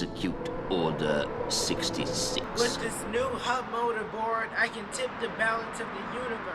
Execute Order 66. With this new hub motor board, I can tip the balance of the universe.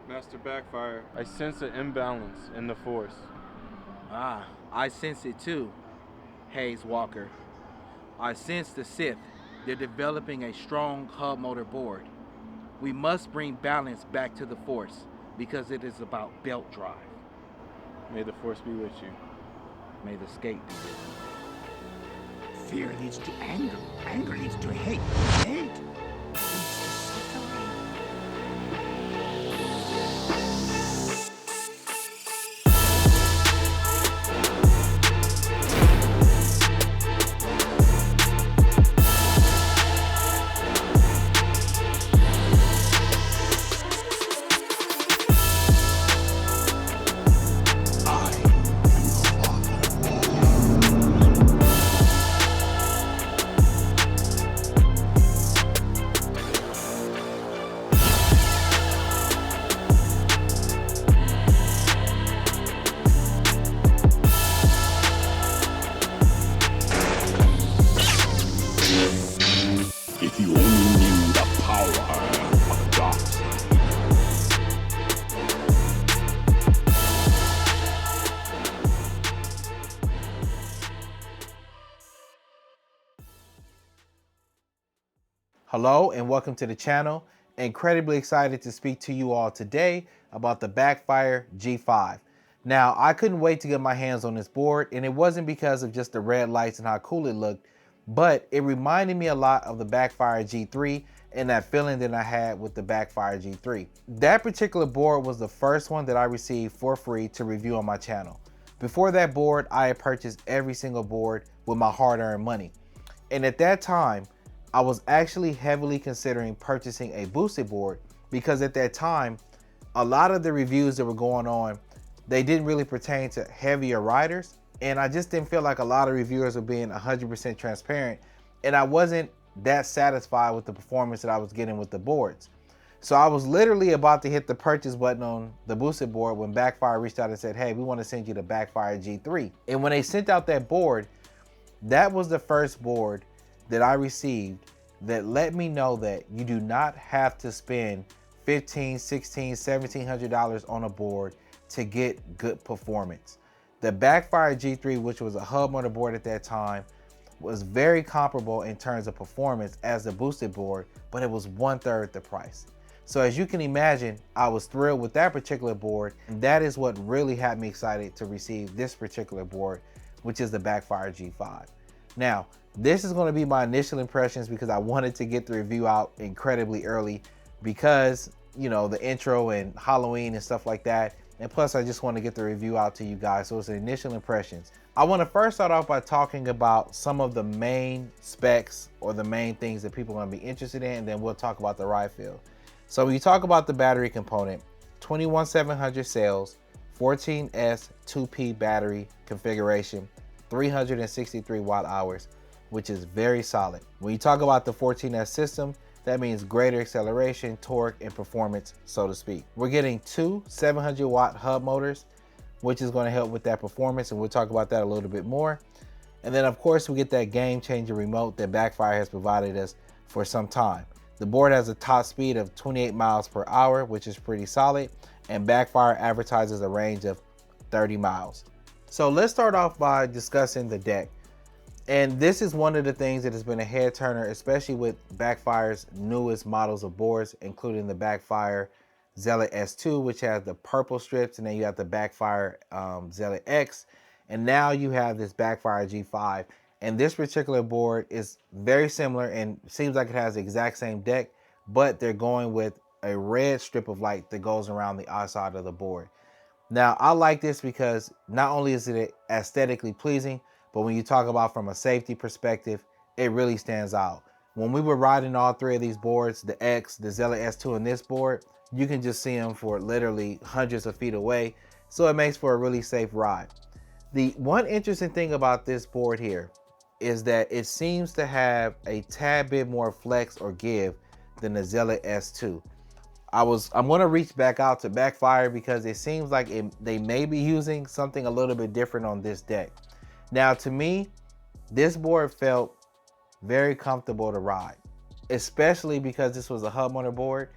Master Backfire, I sense an imbalance in the force. I sense it too, Hayes Walker. I sense the Sith. They're developing a strong hub motor board. We must bring balance back to the force because it is about belt drive. May the force be with you. May the skate be with you. Fear leads to anger. Anger leads to hate. Hate leads to suffering. If you only knew the power of God. Hello and welcome to the channel. Incredibly excited to speak to you all today about the Backfire G5. Now, I couldn't wait to get my hands on this board, and it wasn't because of just the red lights and how cool it looked, but it reminded me a lot of the Backfire G3 and that feeling that I had with the Backfire G3. That particular board was the first one that I received for free to review on my channel. Before that board, I had purchased every single board with my hard-earned money. And at that time, I was actually heavily considering purchasing a boosted board because at that time, a lot of the reviews that were going on, they didn't really pertain to heavier riders. And I just didn't feel like a lot of reviewers were being 100% transparent. And I wasn't that satisfied with the performance that I was getting with the boards. So I was literally about to hit the purchase button on the boosted board when Backfire reached out and said, hey, we want to send you the Backfire G3. And when they sent out that board, that was the first board that I received that let me know that you do not have to spend $1,500, $1,600, $1,700 on a board to get good performance. The Backfire G3, which was a hub motor board at that time, was very comparable in terms of performance as the boosted board, but it was 1/3 the price. So as you can imagine, I was thrilled with that particular board, and that is what really had me excited to receive this particular board, which is the Backfire G5. Now, this is going to be my initial impressions because I wanted to get the review out incredibly early because, you know, the intro and Halloween and stuff like that. And plus, I just want to get the review out to you guys. So it's the initial impressions. I want to first start off by talking about some of the main specs or the main things that people are going to be interested in, and then we'll talk about the ride feel. So when you talk about the battery component, 21700 cells, 14S 2P battery configuration, 363 watt hours, which is very solid. When you talk about the 14S system, that means greater acceleration, torque, and performance, so to speak. We're getting two 700 watt hub motors, which is going to help with that performance, and we'll talk about that a little bit more. And then of course we get that game changer remote that Backfire has provided us for some time. The board has a top speed of 28 miles per hour, which is pretty solid, and Backfire advertises a range of 30 miles. So let's start off by discussing the deck. And this is one of the things that has been a head turner, especially with Backfire's newest models of boards, including the Backfire Zealot S2, which has the purple strips, and then you have the Backfire Zealot X, and now you have this Backfire G5. And this particular board is very similar and seems like it has the exact same deck, but they're going with a red strip of light that goes around the outside of the board. Now, I like this because not only is it aesthetically pleasing, but when you talk about from a safety perspective, it really stands out. When we were riding all three of these boards, the X, the Zealot S2, and this board, you can just see them for literally hundreds of feet away. So it makes for a really safe ride. The one interesting thing about this board here is that it seems to have a tad bit more flex or give than the Zealot S2. I'm gonna reach back out to Backfire because it seems like they may be using something a little bit different on this deck. Now, to me, this board felt very comfortable to ride, especially because this was a hub motor board.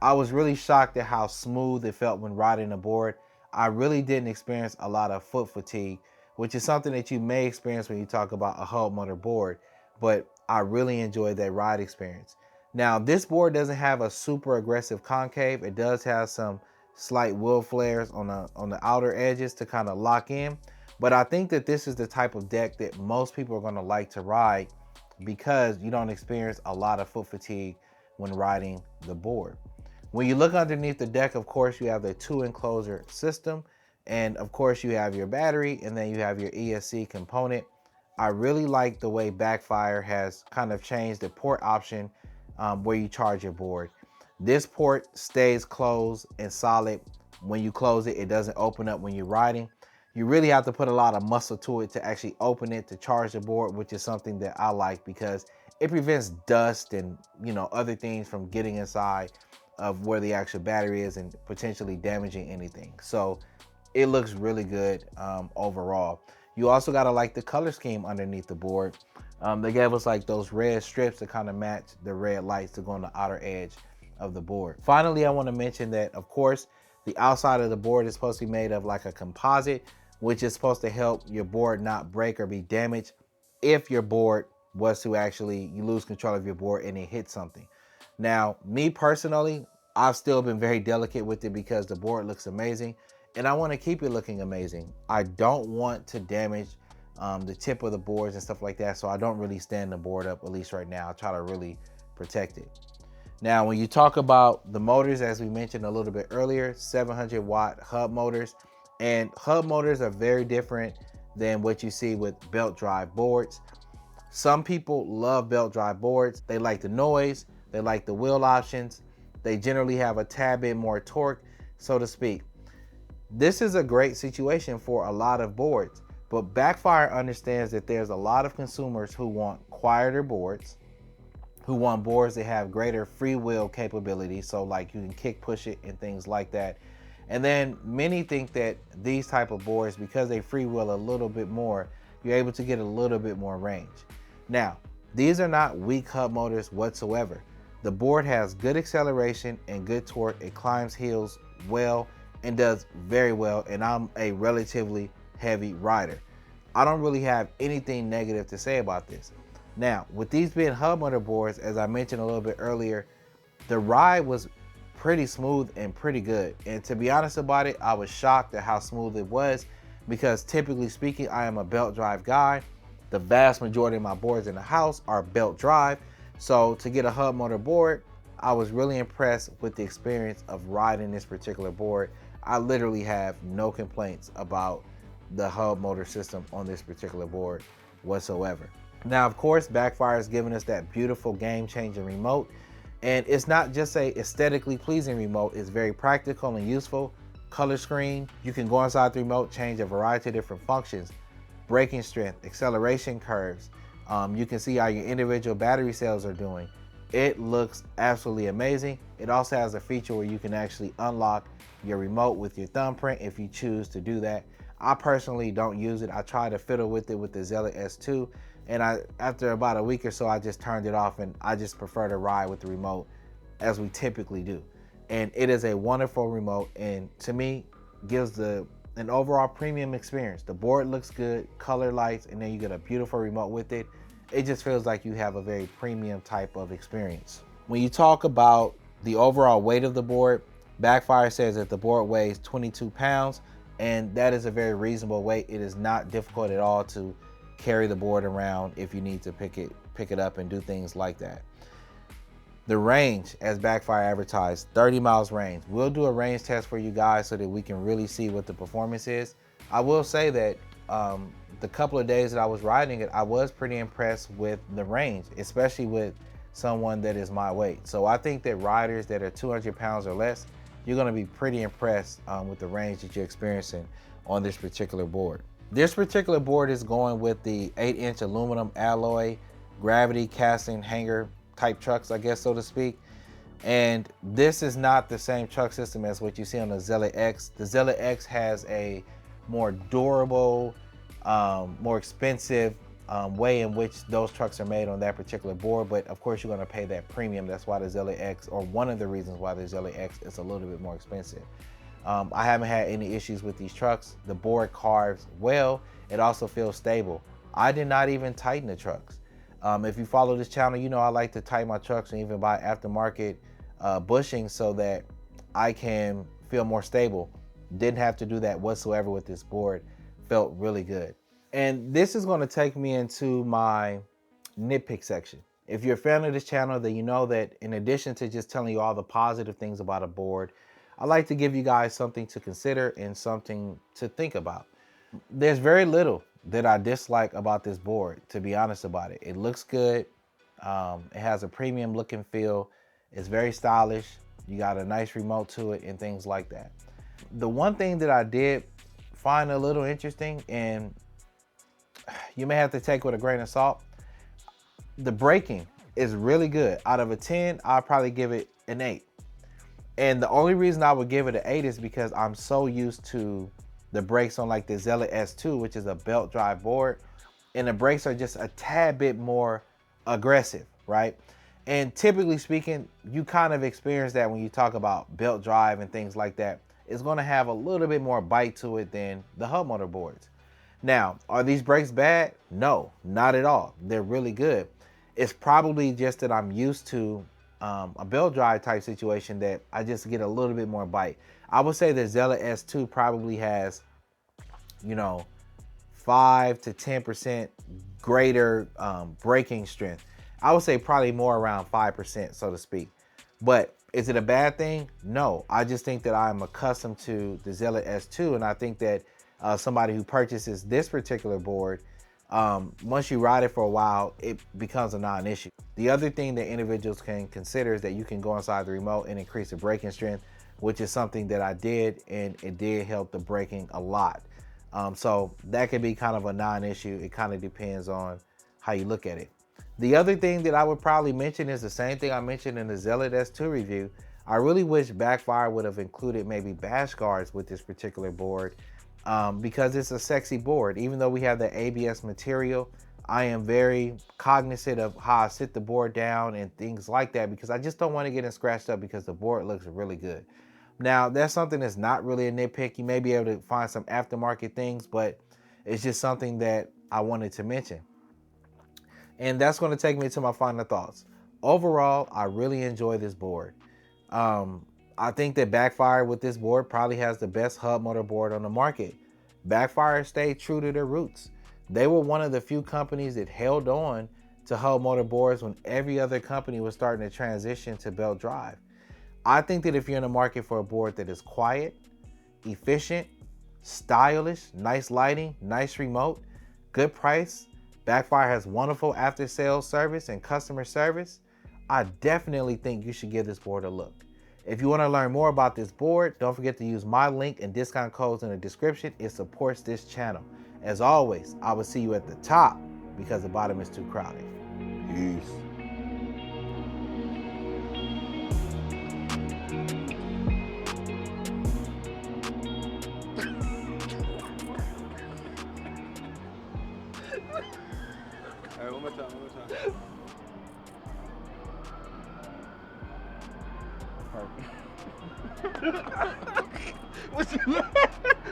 I was really shocked at how smooth it felt when riding the board. I really didn't experience a lot of foot fatigue, which is something that you may experience when you talk about a hub motor board, but I really enjoyed that ride experience. Now, this board doesn't have a super aggressive concave. It does have some slight wheel flares on the outer edges to kind of lock in, but I think that this is the type of deck that most people are going to like to ride because you don't experience a lot of foot fatigue when riding the board. When you look underneath the deck, of course, you have the 2 enclosure system, and of course you have your battery, and then you have your ESC component. I really like the way Backfire has kind of changed the port option where you charge your board. This port stays closed and solid. When you close it, it doesn't open up when you're riding. You really have to put a lot of muscle to it to actually open it to charge the board, which is something that I like because it prevents dust and other things from getting inside of where the actual battery is and potentially damaging anything. So it looks really good overall. You also gotta like the color scheme underneath the board. They gave us like those red strips to kind of match the red lights to go on the outer edge of the board. Finally, I want to mention that, of course, the outside of the board is supposed to be made of like a composite, which is supposed to help your board not break or be damaged if your board was to actually, you lose control of your board and it hits something. Now, me personally, I've still been very delicate with it because the board looks amazing and I want to keep it looking amazing. I don't want to damage the tip of the boards and stuff like that, so I don't really stand the board up, at least right now. I try to really protect it. Now, when you talk about the motors, as we mentioned a little bit earlier, 700 watt hub motors, and hub motors are very different than what you see with belt drive boards. Some people love belt drive boards. They like the noise, they like the wheel options. They generally have a tad bit more torque, so to speak. This is a great situation for a lot of boards, but Backfire understands that there's a lot of consumers who want quieter boards, who want boards that have greater free wheel capability, so like you can kick push it and things like that. And then many think that these type of boards, because they free wheel a little bit more, you're able to get a little bit more range. Now, these are not weak hub motors whatsoever. The board has good acceleration and good torque. It climbs hills well and does very well, and I'm a relatively heavy rider. I don't really have anything negative to say about this. Now, with these being hub motor boards, as I mentioned a little bit earlier, the ride was pretty smooth and pretty good. And to be honest about it, I was shocked at how smooth it was because typically speaking, I am a belt drive guy. The vast majority of my boards in the house are belt drive. So to get a hub motor board, I was really impressed with the experience of riding this particular board. I literally have no complaints about the hub motor system on this particular board whatsoever. Now, of course, Backfire has given us that beautiful game-changing remote, and it's not just a aesthetically pleasing remote, it's very practical and useful. Color screen, you can go inside the remote, change a variety of different functions, braking strength, acceleration curves. You can see how your individual battery cells are doing. It looks absolutely amazing. It also has a feature where you can actually unlock your remote with your thumbprint if you choose to do that. I personally don't use it. I tried to fiddle with it with the Zealot S2, and after about a week or so, I just turned it off, and I just prefer to ride with the remote as we typically do. And it is a wonderful remote, and to me, gives an overall premium experience. The board looks good, color lights, and then you get a beautiful remote with it. It just feels like you have a very premium type of experience. When you talk about the overall weight of the board, Backfire says that the board weighs 22 pounds, and that is a very reasonable weight. It is not difficult at all to carry the board around if you need to pick it up and do things like that. The range, as Backfire advertised, 30 miles range. We'll do a range test for you guys so that we can really see what the performance is. I will say that the couple of days that I was riding it, I was pretty impressed with the range, especially with someone that is my weight. So I think that riders that are 200 pounds or less, you're gonna be pretty impressed with the range that you're experiencing on this particular board. This particular board is going with the 8-inch aluminum alloy gravity casting hanger type trucks, I guess, so to speak. And this is not the same truck system as what you see on the Zealot X. The Zealot X has a more durable, more expensive way in which those trucks are made on that particular board. But of course, you're going to pay that premium. That's why the Zealot X, or one of the reasons why the Zealot X is a little bit more expensive. I haven't had any issues with these trucks. The board carves well. It also feels stable. I did not even tighten the trucks. If you follow this channel, you know I like to tighten my trucks and even buy aftermarket bushings so that I can feel more stable. Didn't have to do that whatsoever with this board. Felt really good. And this is going to take me into my nitpick section. If you're a fan of this channel, then you know that in addition to just telling you all the positive things about a board, I like to give you guys something to consider and something to think about. There's very little that I dislike about this board, to be honest about it. It looks good. It has a premium look and feel. It's very stylish. You got a nice remote to it and things like that. The one thing that I did find a little interesting, and you may have to take with a grain of salt, the braking is really good. Out of a 10, I'll probably give it an 8. And the only reason I would give it an 8 is because I'm so used to the brakes on like the Zealot S2, which is a belt drive board. And the brakes are just a tad bit more aggressive, right? And typically speaking, you kind of experience that when you talk about belt drive and things like that. It's going to have a little bit more bite to it than the hub motor boards. Now, are these brakes bad? No, not at all. They're really good. It's probably just that I'm used to a belt drive type situation that I just get a little bit more bite. I would say the Zealot S2 probably has, you know, 5 to 10% greater braking strength. I would say probably more around 5%, so to speak. But is it a bad thing? No, I just think that I'm accustomed to the Zealot S2, and I think that somebody who purchases this particular board, once you ride it for a while, it becomes a non-issue. The other thing that individuals can consider is that you can go inside the remote and increase the braking strength, which is something that I did, and it did help the braking a lot. So that could be kind of a non-issue. It kind of depends on how you look at it. The other thing that I would probably mention is the same thing I mentioned in the Zealot S2 review. I really wish Backfire would have included maybe bash guards with this particular board, because it's a sexy board. Even though we have the ABS material, I am very cognizant of how I sit the board down and things like that, because I just don't want to get it scratched up because the board looks really good. Now, that's something that's not really a nitpick. You may be able to find some aftermarket things, but it's just something that I wanted to mention. And that's going to take me to my final thoughts. Overall, I really enjoy this board. I think that Backfire with this board probably has the best hub motor board on the market. Backfire stayed true to their roots. They were one of the few companies that held on to hub motor boards when every other company was starting to transition to belt drive. I think that if you're in the market for a board that is quiet, efficient, stylish, nice lighting, nice remote, good price, Backfire has wonderful after-sales service and customer service, I definitely think you should give this board a look. If you want to learn more about this board, don't forget to use my link and discount codes in the description. It supports this channel. As always, I will see you at the top because the bottom is too crowded. Peace. All right, one more time.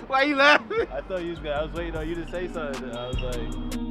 Why you laughing? I thought you was good. I was waiting on you to say something. I was like...